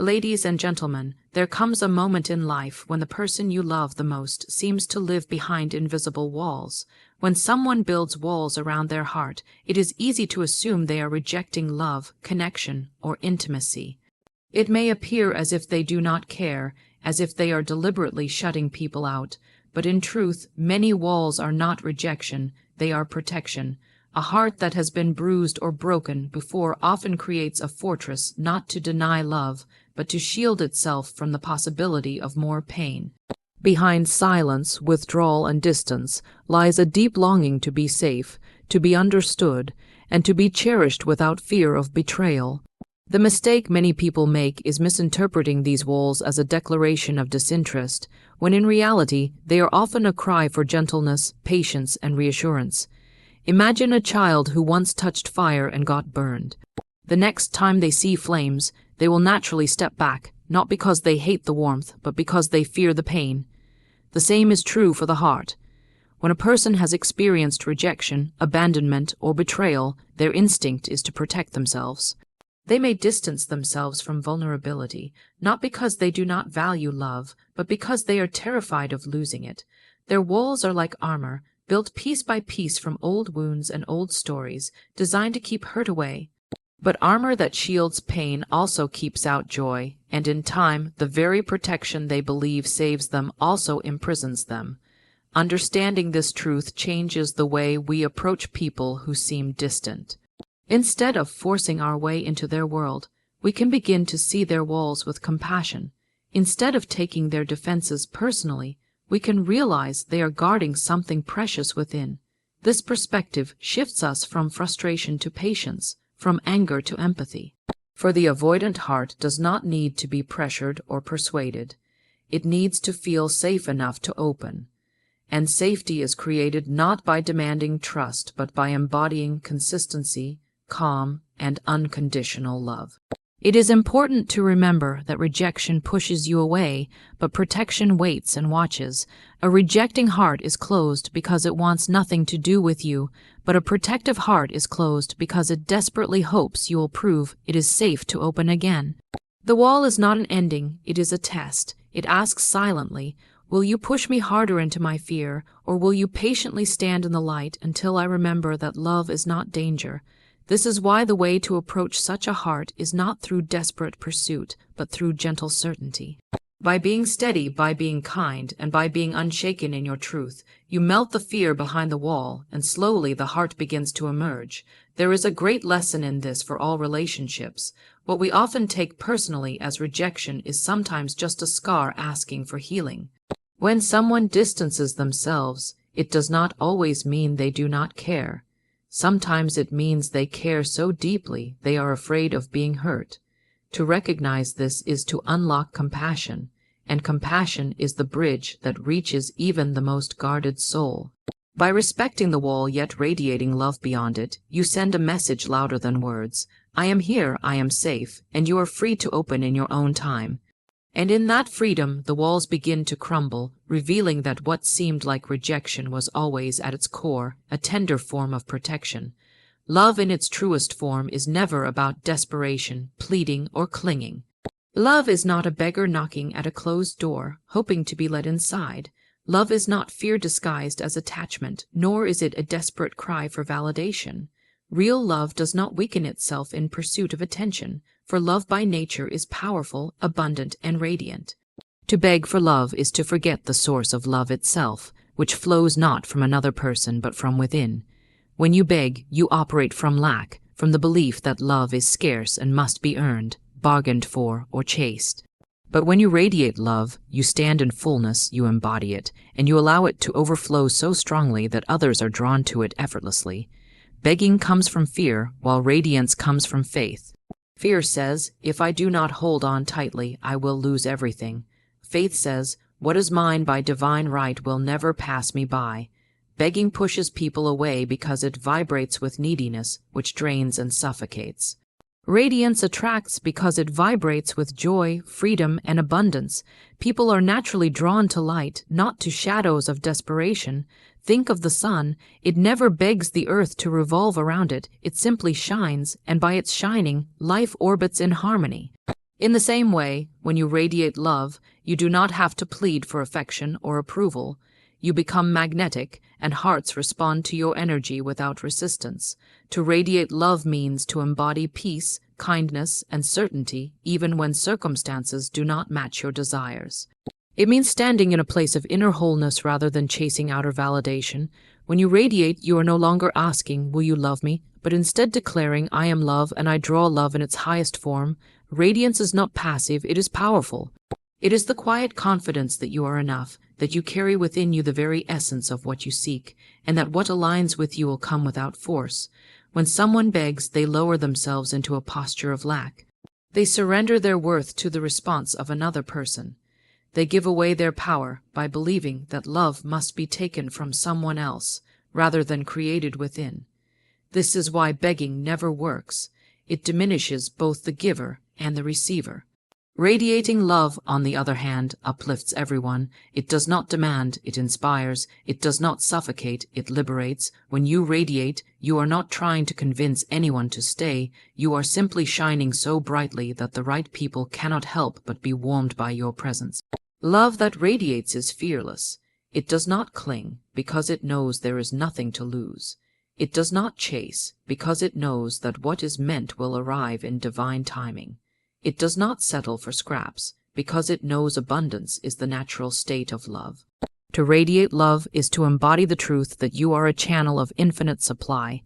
Ladies and gentlemen, there comes a moment in life when the person you love the most seems to live behind invisible walls. When someone builds walls around their heart, it is easy to assume they are rejecting love, connection, or intimacy. It may appear as if they do not care, as if they are deliberately shutting people out, but in truth, many walls are not rejection, they are protection. A heart that has been bruised or broken before often creates a fortress not to deny love, but to shield itself from the possibility of more pain. Behind silence, withdrawal, and distance lies a deep longing to be safe, to be understood, and to be cherished without fear of betrayal. The mistake many people make is misinterpreting these walls as a declaration of disinterest, when in reality they are often a cry for gentleness, patience, and reassurance. Imagine a child who once touched fire and got burned. The next time they see flames, they will naturally step back, not because they hate the warmth, but because they fear the pain. The same is true for the heart. When a person has experienced rejection, abandonment, or betrayal, their instinct is to protect themselves. They may distance themselves from vulnerability, not because they do not value love, but because they are terrified of losing it. Their walls are like armor, built piece by piece from old wounds and old stories, designed to keep hurt away. But armor that shields pain also keeps out joy, and in time, the very protection they believe saves them also imprisons them. Understanding this truth changes the way we approach people who seem distant. Instead of forcing our way into their world, we can begin to see their walls with compassion. Instead of taking their defenses personally, we can realize they are guarding something precious within. This perspective shifts us from frustration to patience, from anger to empathy. For the avoidant heart does not need to be pressured or persuaded. It needs to feel safe enough to open. And safety is created not by demanding trust, but by embodying consistency, calm, and unconditional love. It is important to remember that rejection pushes you away, but protection waits and watches. A rejecting heart is closed because it wants nothing to do with you, but a protective heart is closed because it desperately hopes you will prove it is safe to open again. The wall is not an ending, it is a test. It asks silently, will you push me harder into my fear, or will you patiently stand in the light until I remember that love is not danger? This is why the way to approach such a heart is not through desperate pursuit, but through gentle certainty. By being steady, by being kind, and by being unshaken in your truth, you melt the fear behind the wall, and slowly the heart begins to emerge. There is a great lesson in this for all relationships. What we often take personally as rejection is sometimes just a scar asking for healing. When someone distances themselves, it does not always mean they do not care. Sometimes it means they care so deeply they are afraid of being hurt. To recognize this is to unlock compassion, and compassion is the bridge that reaches even the most guarded soul. By respecting the wall yet radiating love beyond it, you send a message louder than words. I am here, I am safe, and you are free to open in your own time. And in that freedom, the walls begin to crumble, revealing that what seemed like rejection was always at its core a tender form of protection. Love in its truest form is never about desperation, pleading, or clinging. Love is not a beggar knocking at a closed door, hoping to be let inside. Love is not fear disguised as attachment, nor is it a desperate cry for validation. Real love does not weaken itself in pursuit of attention, for love by nature is powerful, abundant, and radiant. To beg for love is to forget the source of love itself, which flows not from another person but from within. When you beg, you operate from lack, from the belief that love is scarce and must be earned, bargained for, or chased. But when you radiate love, you stand in fullness, you embody it, and you allow it to overflow so strongly that others are drawn to it effortlessly. Begging comes from fear, while radiance comes from faith. Fear says, if I do not hold on tightly, I will lose everything. Faith says, what is mine by divine right will never pass me by. Begging pushes people away because it vibrates with neediness, which drains and suffocates. Radiance attracts because it vibrates with joy, freedom, and abundance. People are naturally drawn to light, not to shadows of desperation. Think of the sun. It never begs the earth to revolve around it. It simply shines, and by its shining, life orbits in harmony. In the same way, when you radiate love, you do not have to plead for affection or approval. You become magnetic, and hearts respond to your energy without resistance. To radiate love means to embody peace, kindness, and certainty, even when circumstances do not match your desires. It means standing in a place of inner wholeness rather than chasing outer validation. When you radiate, you are no longer asking, "Will you love me?" but instead declaring, "I am love and I draw love in its highest form." Radiance is not passive, it is powerful. It is the quiet confidence that you are enough, that you carry within you the very essence of what you seek, and that what aligns with you will come without force. When someone begs, they lower themselves into a posture of lack. They surrender their worth to the response of another person. They give away their power by believing that love must be taken from someone else, rather than created within. This is why begging never works. It diminishes both the giver and the receiver. Radiating love, on the other hand, uplifts everyone. It does not demand, it inspires. It does not suffocate, it liberates. When you radiate, you are not trying to convince anyone to stay. You are simply shining so brightly that the right people cannot help but be warmed by your presence. Love that radiates is fearless. It does not cling, because it knows there is nothing to lose. It does not chase, because it knows that what is meant will arrive in divine timing. It does not settle for scraps, because it knows abundance is the natural state of love. To radiate love is to embody the truth that you are a channel of infinite supply,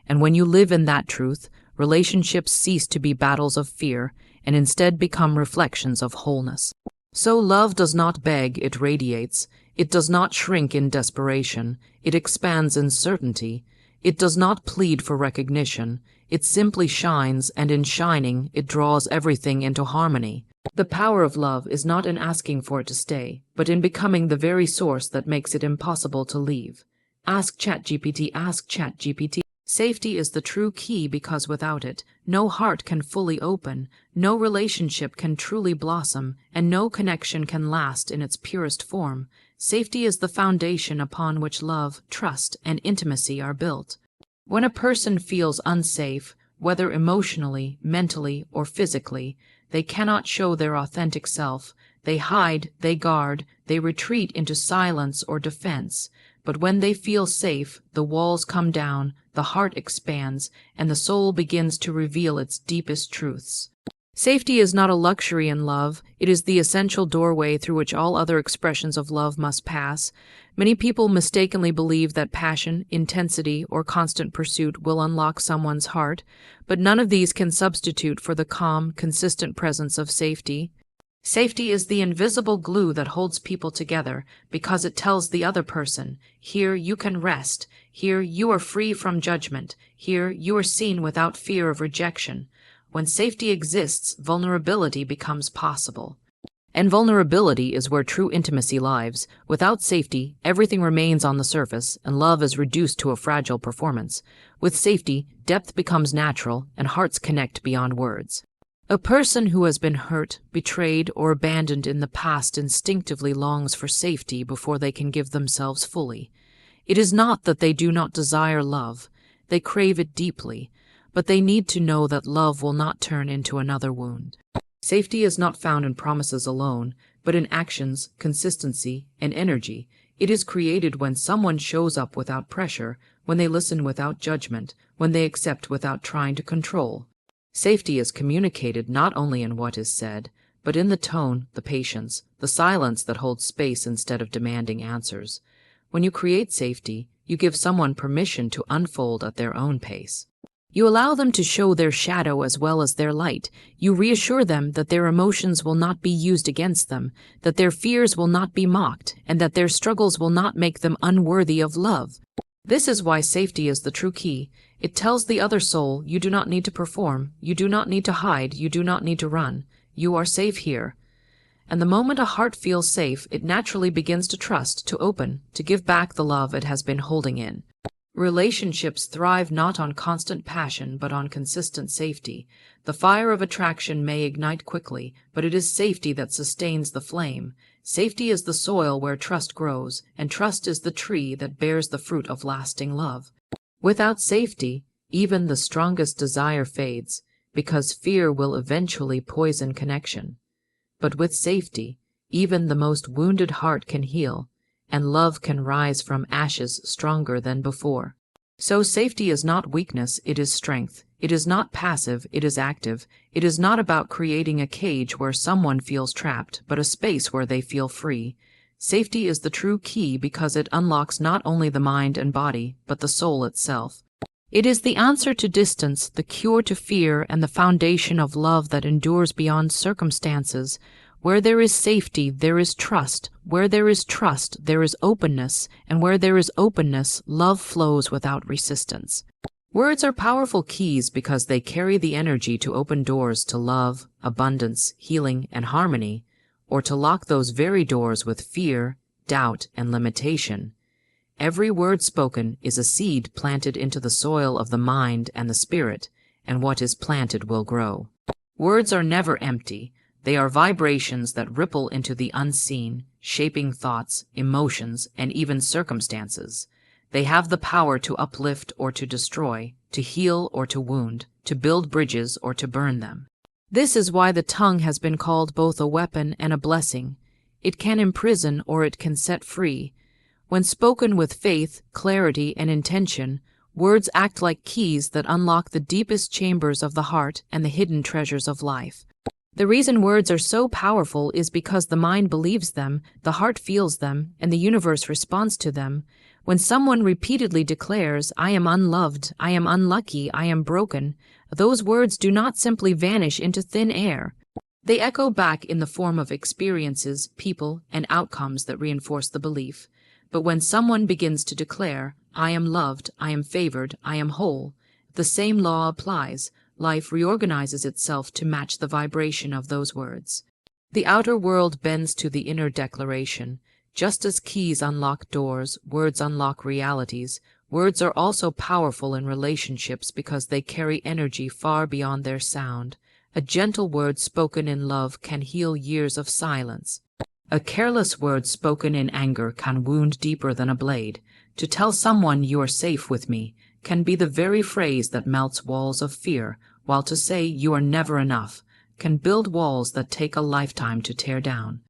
and when you live in that truth, relationships cease to be battles of fear and instead become reflections of wholeness. So love does not beg, it radiates. It does not shrink in desperation, it expands in certainty. It does not plead for recognition. It simply shines, and in shining, it draws everything into harmony. The power of love is not in asking for it to stay, but in becoming the very source that makes it impossible to leave. Ask ChatGPT, ask ChatGPT. Safety is the true key because without it, no heart can fully open, no relationship can truly blossom, and no connection can last in its purest form. Safety is the foundation upon which love, trust, and intimacy are built. When a person feels unsafe, whether emotionally, mentally, or physically, they cannot show their authentic self. They hide, they guard, they retreat into silence or defense. But when they feel safe, the walls come down, the heart expands, and the soul begins to reveal its deepest truths. Safety is not a luxury in love. It is the essential doorway through which all other expressions of love must pass. Many people mistakenly believe that passion, intensity, or constant pursuit will unlock someone's heart, but none of these can substitute for the calm, consistent presence of safety. Safety is the invisible glue that holds people together because it tells the other person, here you can rest, here you are free from judgment, here you are seen without fear of rejection. When safety exists, vulnerability becomes possible. And vulnerability is where true intimacy lives. Without safety, everything remains on the surface, and love is reduced to a fragile performance. With safety, depth becomes natural, and hearts connect beyond words. A person who has been hurt, betrayed, or abandoned in the past instinctively longs for safety before they can give themselves fully. It is not that they do not desire love. They crave it deeply, but they need to know that love will not turn into another wound. Safety is not found in promises alone, but in actions, consistency, and energy. It is created when someone shows up without pressure, when they listen without judgment, when they accept without trying to control. Safety is communicated not only in what is said, but in the tone, the patience, the silence that holds space instead of demanding answers. When you create safety, you give someone permission to unfold at their own pace. You allow them to show their shadow as well as their light. You reassure them that their emotions will not be used against them, that their fears will not be mocked, and that their struggles will not make them unworthy of love. This is why safety is the true key. It tells the other soul, you do not need to perform, you do not need to hide, you do not need to run. You are safe here. And the moment a heart feels safe, it naturally begins to trust, to open, to give back the love it has been holding in. Relationships thrive not on constant passion, but on consistent safety. The fire of attraction may ignite quickly, but it is safety that sustains the flame. Safety is the soil where trust grows, and trust is the tree that bears the fruit of lasting love. Without safety, even the strongest desire fades. because fear will eventually poison connection. But with safety, even the most wounded heart can heal, and love can rise from ashes stronger than before. So safety is not weakness, it is strength. It is not passive, it is active. It is not about creating a cage where someone feels trapped, but a space where they feel free. Safety is the true key because it unlocks not only the mind and body, but the soul itself. It is the answer to distance, the cure to fear, and the foundation of love that endures beyond circumstances. Where there is safety, there is trust. Where there is trust, there is openness. And where there is openness, love flows without resistance. Words are powerful keys because they carry the energy to open doors to love, abundance, healing, and harmony, or to lock those very doors with fear, doubt, and limitation. Every word spoken is a seed planted into the soil of the mind and the spirit, and what is planted will grow. Words are never empty. They are vibrations that ripple into the unseen, shaping thoughts, emotions, and even circumstances. They have the power to uplift or to destroy, to heal or to wound, to build bridges or to burn them. This is why the tongue has been called both a weapon and a blessing. It can imprison or it can set free. When spoken with faith, clarity, and intention, words act like keys that unlock the deepest chambers of the heart and the hidden treasures of life. The reason words are so powerful is because the mind believes them, the heart feels them, and the universe responds to them. When someone repeatedly declares, "I am unloved, I am unlucky, I am broken," those words do not simply vanish into thin air. They echo back in the form of experiences, people, and outcomes that reinforce the belief. But when someone begins to declare, "I am loved, I am favored, I am whole," the same law applies. Life reorganizes itself to match the vibration of those words. The outer world bends to the inner declaration. Just as keys unlock doors, words unlock realities. Words are also powerful in relationships because they carry energy far beyond their sound. A gentle word spoken in love can heal years of silence. A careless word spoken in anger can wound deeper than a blade. To tell someone "you are safe with me" can be the very phrase that melts walls of fear, while to say "you are never enough" can build walls that take a lifetime to tear down.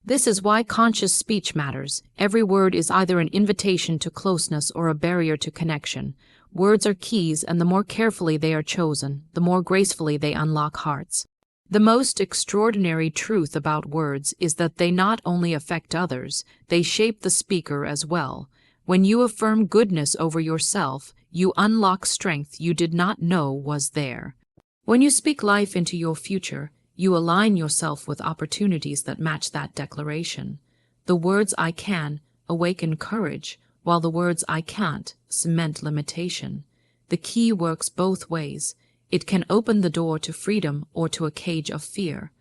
This is why conscious speech matters. Every word is either an invitation to closeness or a barrier to connection. Words are keys, and the more carefully they are chosen, the more gracefully they unlock hearts. The most extraordinary truth about words is that they not only affect others, they shape the speaker as well. When you affirm goodness over yourself, you unlock strength you did not know was there. When you speak life into your future, you align yourself with opportunities that match that declaration. The words "I can" awaken courage, while the words "I can't" cement limitation. The key works both ways. It can open the door to freedom or to a cage of fear.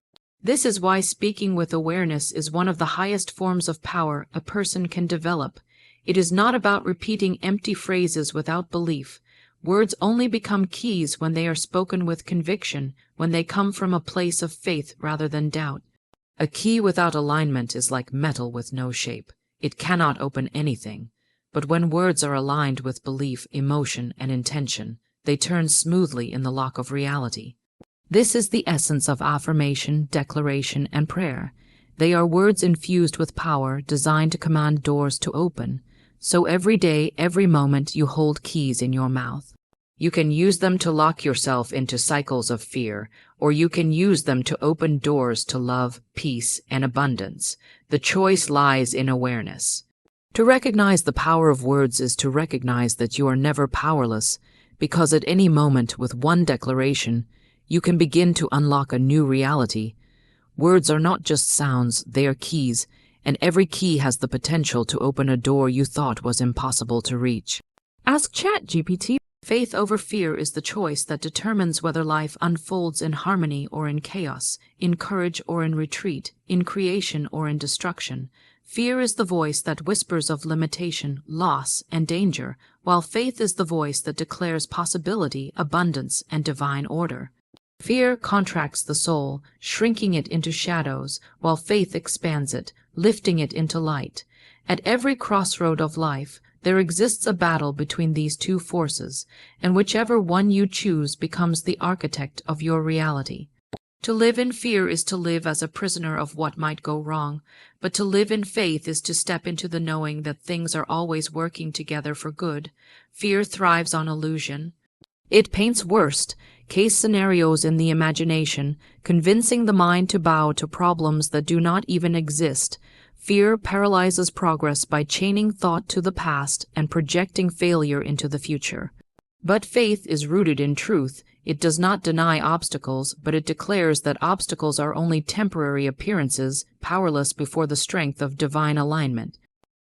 This is why speaking with awareness is one of the highest forms of power a person can develop. It is not about repeating empty phrases without belief. Words only become keys when they are spoken with conviction, when they come from a place of faith rather than doubt. A key without alignment is like metal with no shape. It cannot open anything. But when words are aligned with belief, emotion, and intention, they turn smoothly in the lock of reality. This is the essence of affirmation, declaration, and prayer. They are words infused with power, designed to command doors to open. So every day, every moment, you hold keys in your mouth. You can use them to lock yourself into cycles of fear, or you can use them to open doors to love, peace, and abundance. The choice lies in awareness. To recognize the power of words is to recognize that you are never powerless, because at any moment, with one declaration, you can begin to unlock a new reality. Words are not just sounds, they are keys, and every key has the potential to open a door you thought was impossible to reach. Ask ChatGPT. Faith over fear is the choice that determines whether life unfolds in harmony or in chaos, in courage or in retreat, in creation or in destruction. Fear is the voice that whispers of limitation, loss, and danger, while faith is the voice that declares possibility, abundance, and divine order. Fear contracts the soul, shrinking it into shadows, while faith expands it, lifting it into light. At every crossroad of life, There exists a battle between these two forces, and whichever one you choose becomes the architect of your reality. To live in fear is to live as a prisoner of what might go wrong, but to live in faith is to step into the knowing that things are always working together for good. Fear thrives on illusion. It paints worst-case scenarios in the imagination, convincing the mind to bow to problems that do not even exist. Fear paralyzes progress by chaining thought to the past and projecting failure into the future. But faith is rooted in truth. It does not deny obstacles, but it declares that obstacles are only temporary appearances, powerless before the strength of divine alignment.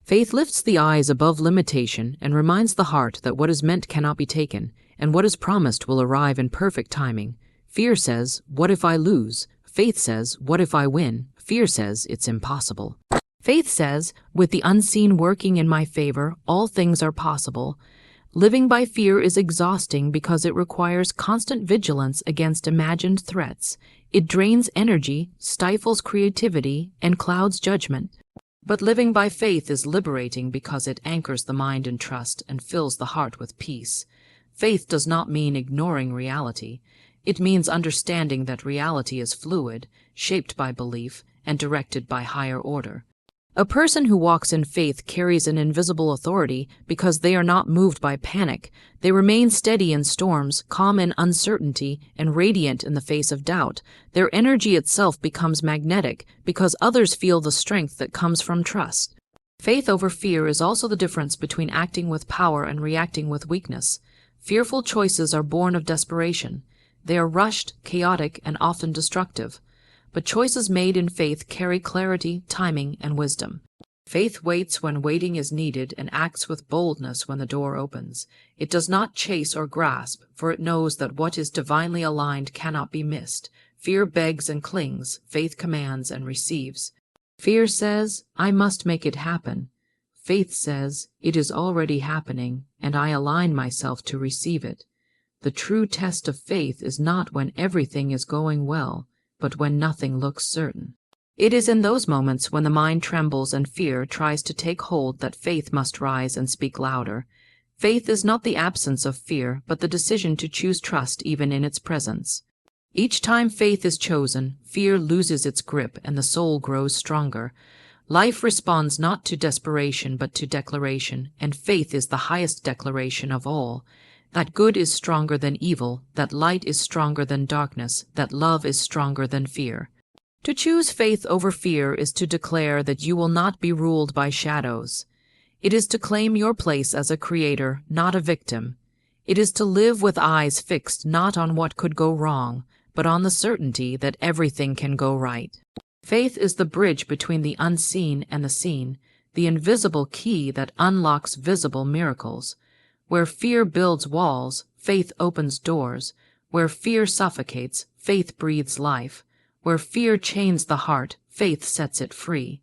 Faith lifts the eyes above limitation and reminds the heart that what is meant cannot be taken, and what is promised will arrive in perfect timing. Fear says, "What if I lose?" Faith says, "What if I win?" Fear says, "It's impossible." Faith says, "With the unseen working in my favor, all things are possible." Living by fear is exhausting because it requires constant vigilance against imagined threats. It drains energy, stifles creativity, and clouds judgment. But living by faith is liberating because it anchors the mind in trust and fills the heart with peace. Faith does not mean ignoring reality. It means understanding that reality is fluid, shaped by belief, and directed by higher order. A person who walks in faith carries an invisible authority because they are not moved by panic. They remain steady in storms, calm in uncertainty, and radiant in the face of doubt. Their energy itself becomes magnetic because others feel the strength that comes from trust. Faith over fear is also the difference between acting with power and reacting with weakness. Fearful choices are born of desperation. They are rushed, chaotic, and often destructive. But choices made in faith carry clarity, timing, and wisdom. Faith waits when waiting is needed and acts with boldness when the door opens. It does not chase or grasp, for it knows that what is divinely aligned cannot be missed. Fear begs and clings, faith commands and receives. Fear says, "I must make it happen." Faith says, "It is already happening, and I align myself to receive it." The true test of faith is not when everything is going well, but when nothing looks certain. It is in those moments when the mind trembles and fear tries to take hold that faith must rise and speak louder. Faith is not the absence of fear, but the decision to choose trust even in its presence. Each time faith is chosen, fear loses its grip and the soul grows stronger. Life responds not to desperation but to declaration, and faith is the highest declaration of all. That good is stronger than evil, that light is stronger than darkness, that love is stronger than fear. To choose faith over fear is to declare that you will not be ruled by shadows. It is to claim your place as a creator, not a victim. It is to live with eyes fixed not on what could go wrong, but on the certainty that everything can go right. Faith is the bridge between the unseen and the seen, the invisible key that unlocks visible miracles. Where fear builds walls, faith opens doors. Where fear suffocates, faith breathes life. Where fear chains the heart, faith sets it free.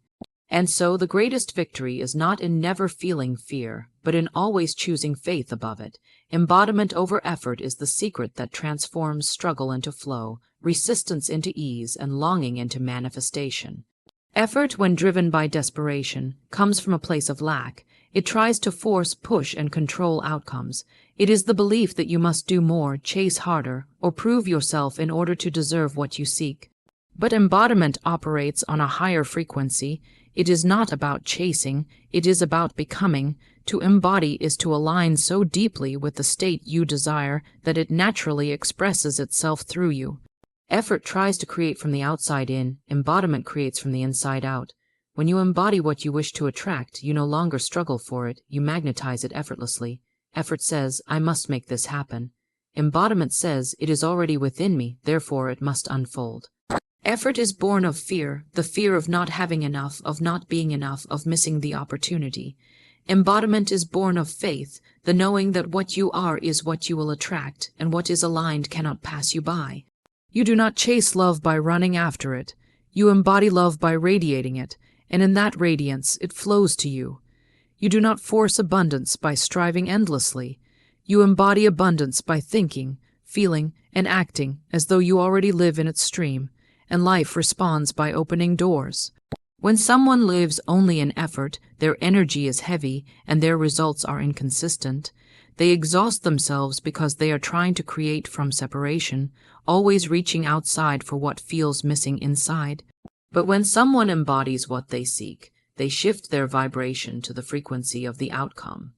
And so the greatest victory is not in never feeling fear, but in always choosing faith above it. Embodiment over effort is the secret that transforms struggle into flow, resistance into ease, and longing into manifestation. Effort, when driven by desperation, comes from a place of lack. It tries to force, push, and control outcomes. It is the belief that you must do more, chase harder, or prove yourself in order to deserve what you seek. But embodiment operates on a higher frequency. It is not about chasing, it is about becoming. To embody is to align so deeply with the state you desire that it naturally expresses itself through you. Effort tries to create from the outside in, embodiment creates from the inside out. When you embody what you wish to attract, you no longer struggle for it, you magnetize it effortlessly. Effort says, "I must make this happen." Embodiment says, "It is already within me, therefore it must unfold." Effort is born of fear, the fear of not having enough, of not being enough, of missing the opportunity. Embodiment is born of faith, the knowing that what you are is what you will attract, and what is aligned cannot pass you by. You do not chase love by running after it. You embody love by radiating it, and in that radiance it flows to you. You do not force abundance by striving endlessly. You embody abundance by thinking, feeling, and acting as though you already live in its stream, and life responds by opening doors. When someone lives only in effort, their energy is heavy and their results are inconsistent. They exhaust themselves because they are trying to create from separation, always reaching outside for what feels missing inside. But when someone embodies what they seek, they shift their vibration to the frequency of the outcome.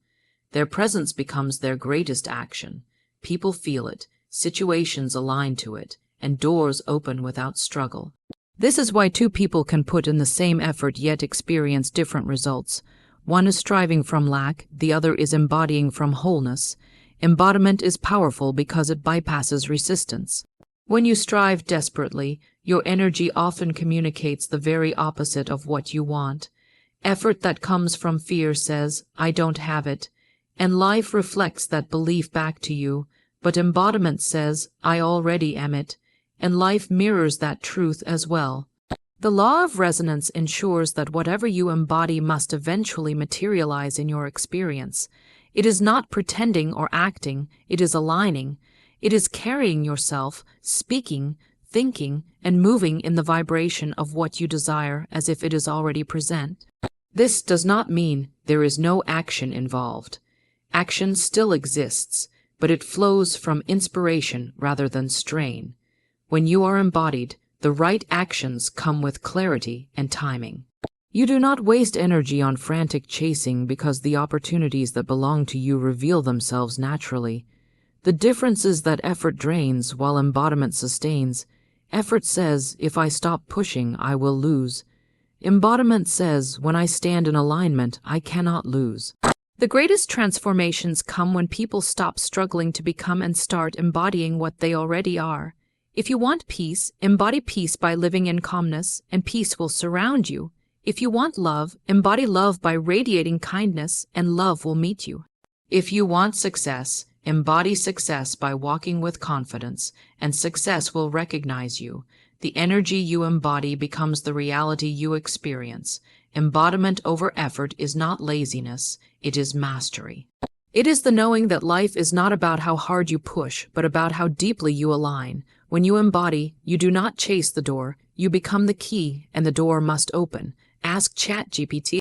Their presence becomes their greatest action. People feel it, situations align to it, and doors open without struggle. This is why two people can put in the same effort yet experience different results. One is striving from lack, the other is embodying from wholeness. Embodiment is powerful because it bypasses resistance. When you strive desperately, your energy often communicates the very opposite of what you want. Effort that comes from fear says, "I don't have it," and life reflects that belief back to you. But embodiment says, "I already am it," and life mirrors that truth as well. The law of resonance ensures that whatever you embody must eventually materialize in your experience. It is not pretending or acting, it is aligning. It is carrying yourself, speaking, thinking, and moving in the vibration of what you desire as if it is already present. This does not mean there is no action involved. Action still exists, but it flows from inspiration rather than strain. When you are embodied, the right actions come with clarity and timing. You do not waste energy on frantic chasing because the opportunities that belong to you reveal themselves naturally. The difference is that effort drains while embodiment sustains. Effort says, "If I stop pushing, I will lose." Embodiment says, "When I stand in alignment, I cannot lose." The greatest transformations come when people stop struggling to become and start embodying what they already are. If you want peace, embody peace by living in calmness, and peace will surround you. If you want love, embody love by radiating kindness, and love will meet you. If you want success, embody success by walking with confidence, and success will recognize you. The energy you embody becomes the reality you experience. Embodiment over effort is not laziness, it is mastery. It is the knowing that life is not about how hard you push, but about how deeply you align. When you embody, you do not chase the door, you become the key, and the door must open. Ask ChatGPT.